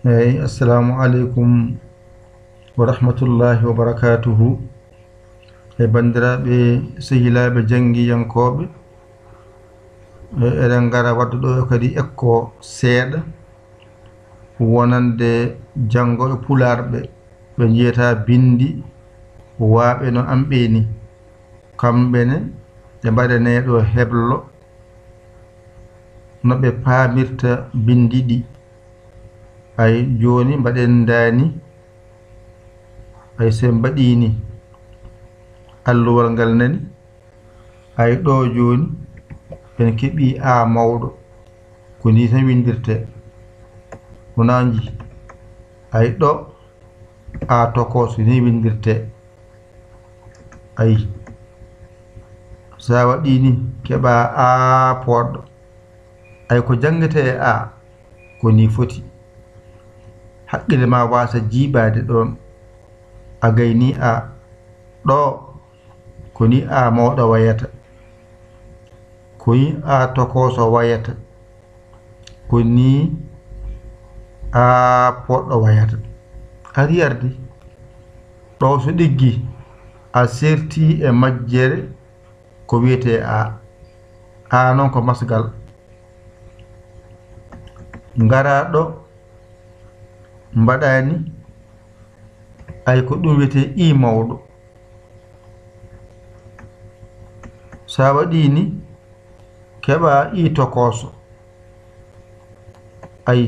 Assalamu alaikum wa rahmatullahi wa barakatuhu. Bandiraɓe sehilaɓe jangiyankoɓe, eɗen gara wadde ɗo kadi ekko seeɗa wonande janngoɓe pularɓe ɓe jiyata bindi waaɓe no amɓeni kamɓene ɓe mbaɗaneɗo heblo no ɓe paamirta bindi ɗi. Ay joni mbaɗen dani ay sen mbaɗini alluwal ngal nani ay ɗo joni en keɓi a mawɗo ko ni tan windirte wonaji ay ɗo a tokoso ni windirte ay sa waɗini keɓa a poɗɗo ay ko jangete e a ko ni foti haqqille ma wasa jiiɓade ɗon a gayni a ɗo ko ni a mawɗo wayata ko ni a tokoso wayata ko ni a poɗɗo wayata ari ardi ɗo so ɗiggi a serti e majjere ko wiyete a noon ko masgal ngara ɗo mbaɗani ay ko ɗum wiyete I mawɗo sa waɗini keɓa I tokoso ay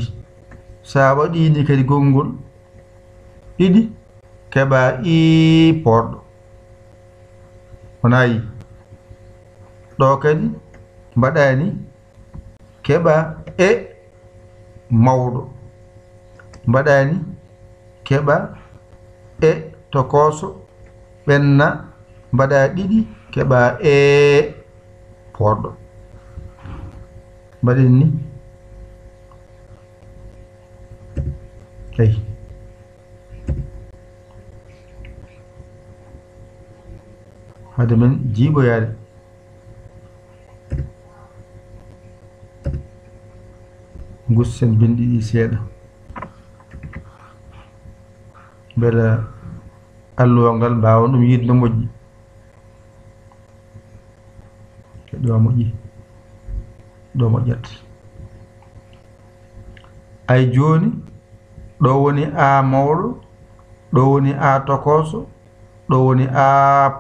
sa waɗini kadi gongol ɗiɗi keɓa I poɗɗo wonayi ɗo kadi mbaɗani keɓa E mawɗo mbaɗani keɓa E tokoso ɓenna mbaɗa ɗiɗi keɓa E poɗɗo mbaɗen ni ay hade men jiiɓoyade gussen bindi ɗi seeɗa beela alluwal ngal mbawa ɗum yidde moƴƴi ɗo moƴƴi ɗo moƴƴat ay joni ɗo woni a mawɗo ɗo woni a tokoso ɗo woni a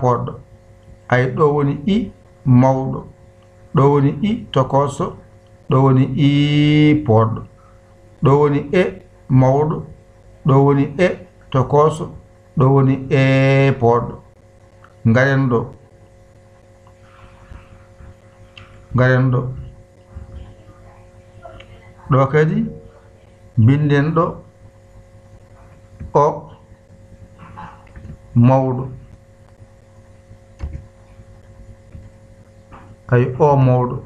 poɗɗo ay ɗo woni I mawɗo ɗo woni I tokoso ɗo woni I poɗɗo ɗo woni E mawɗo ɗo woni E tokoso ɗo woni E poɗɗo ngaren ɗo ɗo kadi binden ɗo O mawɗo ay O mawɗo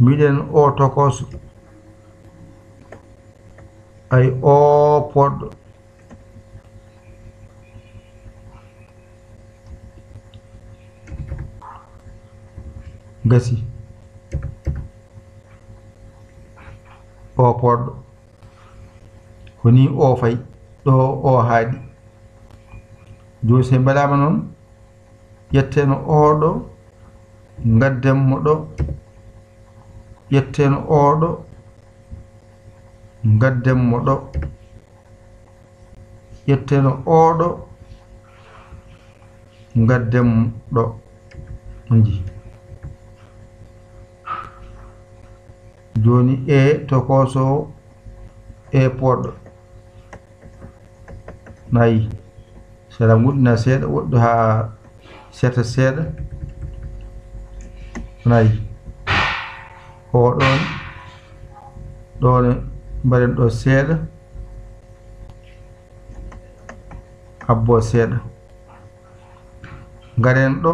mbiɗen O tokoso ay O poɗɗo gasi O poɗɗo ko ni O fay ɗo O haaɗi joni se mbaɗama noon ƴetteno oɗo gaddenmo ɗo ƴetteno oɗo gaddenmo ɗo ƴetteno oɗo gaddenmo ɗo ji joni E tokoso E poɗɗo nayi sera guɗɗina seeɗa woɗɗo ha seta seeɗa nayi oɗon ɗone mbaɗen ɗo seeɗa abbo seeɗa garen ɗo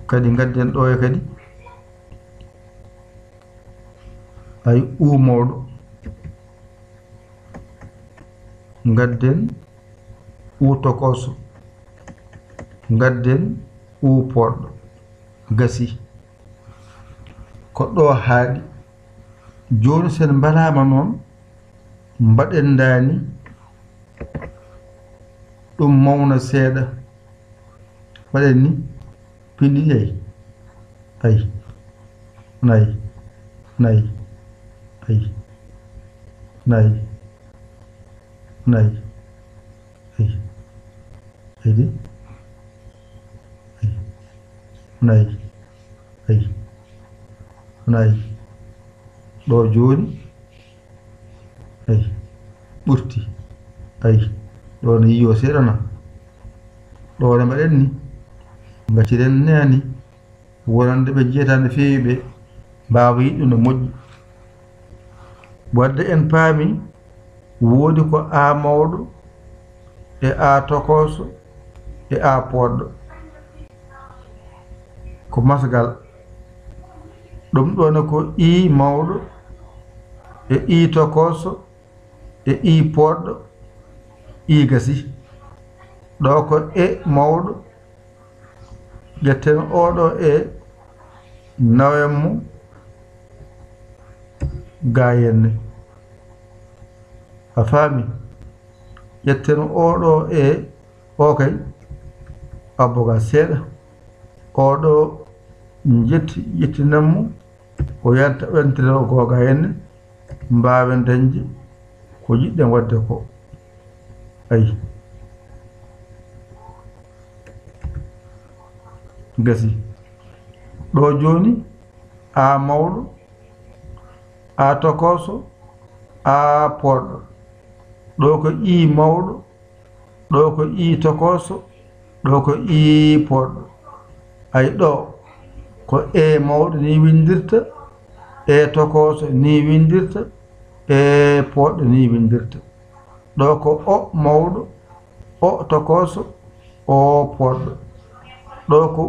kadi gadden ɗo e kadi ay U mawɗo gadden U tokoso gadden U poɗɗo gasi ko ɗo haaɗi joni sen mbalama noon mbaɗen dani ɗum mawna seeɗa waɗen ni pindi yeyi ayi nayi nayi ayi nayi nayi ayi aydi ayi nayi ayi nayi ɗo joni ayi ɓurti ayi ɗo no yiyo seeɗa na ɗo ne mbaɗen ni gacciren nani wonande ɓe jeyata no feewi ɓe mbawa yiɗɗu no moƴƴi wadde en paami woodi ko a mawɗo e a tokoso e a poɗɗo ko masgal ɗum ɗo ne ko i mawɗo e i tokoso e i poɗɗo i gasi ɗo ko e mawɗo ƴetten oɗo e nawen mo gayenne a faami ƴetten oɗo e o kay abboga seeɗa oɗo ƴettinanmo o yanta ɓentere o goga henne mbawen dañde ko jiɗɗen wadde ko ayi gasi ɗo joni a mawɗo a tokoso a poɗɗo ɗo ko i mawɗo ɗo ko i tokoso ɗo ko i poɗɗo ay ɗo ko e mawɗo ni windirta e tokoso ni windirta e poɗɗo ni windirta ɗo ko o mawɗo o tokoso o poɗɗo ɗo ko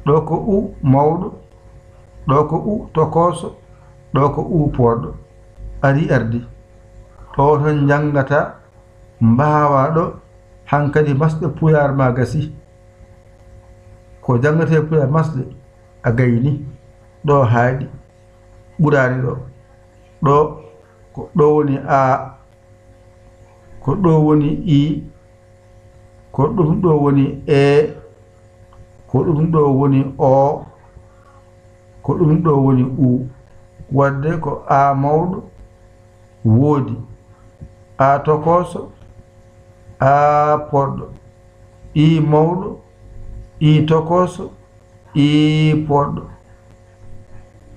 ɗo ko mawɗo ɗo ko tokoso ɗo ko poɗɗo ari ardi ɗo ton jangata mbawa ɗo hankadi masɗe puyar ma gasi ko jangate puyar masɗe a gayni ɗo haaɗi ɓurani ɗo ɗo ko ɗo woni a ko ɗo woni i ko ɗum ɗo woni e ko ɗum ɗo woni o ko ɗum ɗo woni wadde ko a mawɗo woodi a tokoso a poɗɗo i mawɗo i tokoso i poɗɗo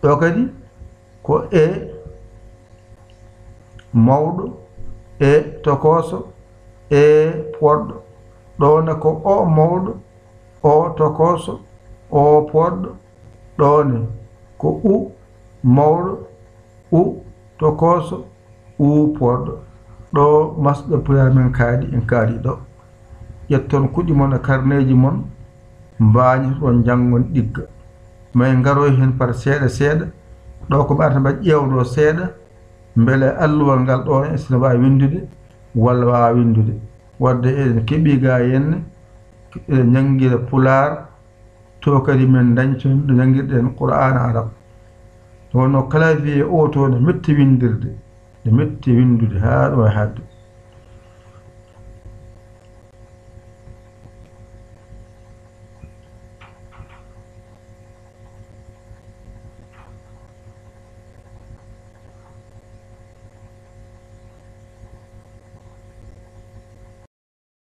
ɗo kadi ko e mawɗo e tokoso e poɗɗo ɗone ko o mawɗo o tokoso o poɗɗo ɗone ko mawɗo tokoso poɗɗo ɗo masɗo puyar men kaadi en kaari ɗo ƴetton kuɗi mon e karneji mon mbañi ɗon jangon ɗigga mais garoy hen par seeɗa seeɗa ɗo ko ɓata mba ƴewɗo seeɗa beele alluwal ngal ɗon sene wawi windude walla wawa windude wadde eɗen keeɓi ga henne eɗen jangguira pular to kadi min dañton ɗo jangguirɗen qur'an arab wonno clavier o to ne metti windirde ne metti windude ha ɗo e hadde